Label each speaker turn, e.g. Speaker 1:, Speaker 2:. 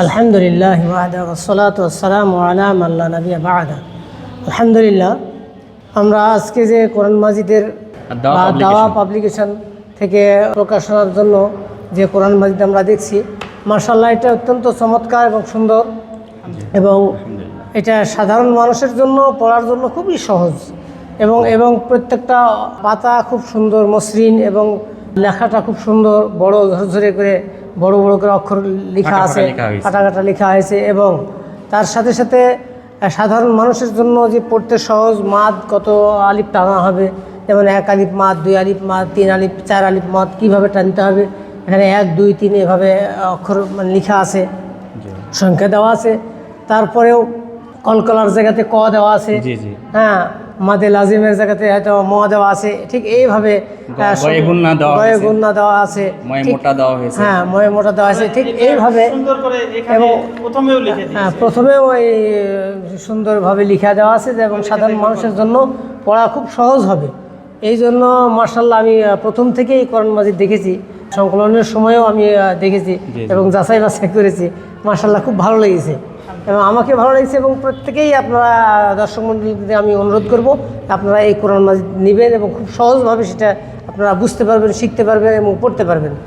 Speaker 1: আলহামদুলিল্লাহ ওয়াহদা ওয়াসসালাতু ওয়াসসালামু আলা মান লা নাবিয়্যা বা'দা। আলহামদুলিল্লাহ, আমরা আজকে যে কোরআন মাজিদের দাওয়া পাবলিকেশন থেকে প্রকাশনার জন্য যে কোরআন মাজিদ আমরা দেখছি, মাশাআল্লাহ এটা অত্যন্ত চমৎকার এবং সুন্দর, এবং এটা সাধারণ মানুষের জন্য পড়ার জন্য খুবই সহজ, এবং প্রত্যেকটা পাতা খুব সুন্দর মসৃণ, এবং লেখাটা খুব সুন্দর, বড় ঝরঝরে করে বড় বড় করে অক্ষর লেখা আছে, কাটা লেখা হয়েছে। এবং তার সাথে সাথে সাধারণ মানুষের জন্য যে পড়তে সহজ, মাদ কত আলিফ টানা হবে, যেমন 1 আলিফ মাদ, 2 আলিফ মাদ, 3 আলিফ, 4 আলিফ মাদ কীভাবে টানতে হবে, এখানে 1 2 3 এভাবে অক্ষর লেখা আছে, সংখ্যা দেওয়া আছে। তারপরেও কলকলার জায়গাতে ক দেওয়া আছে, হ্যাঁ, মাদে লাজিমের জায়গাতে হয়তো ম দেওয়া আছে, ঠিক এইভাবে গয়ে গুণনা দেওয়া আছে, হ্যাঁ, ময়ে মোটা দেওয়া আছে, ঠিক এইভাবে। এবং প্রথমেও এই সুন্দরভাবে লিখা দেওয়া আছে, এবং সাধারণ মানুষের জন্য পড়া খুব সহজ হবে। এই জন্য মাশাআল্লাহ আমি প্রথম থেকেই কোরআন মাজিদ দেখেছি, সংকলনের সময়ও আমি দেখেছি এবং যাচাই বাছাই করেছি। মাশাআল্লাহ খুব ভালো লেগেছে, এবং আমাকে ভালো লেগেছে, এবং প্রত্যেকেই আপনারা দর্শক মণ্ডলীকে আমি অনুরোধ করব আপনারা এই কোরআন মাজিদ নেবেন, এবং খুব সহজভাবে সেটা আপনারা বুঝতে পারবেন, শিখতে পারবেন এবং পড়তে পারবেন।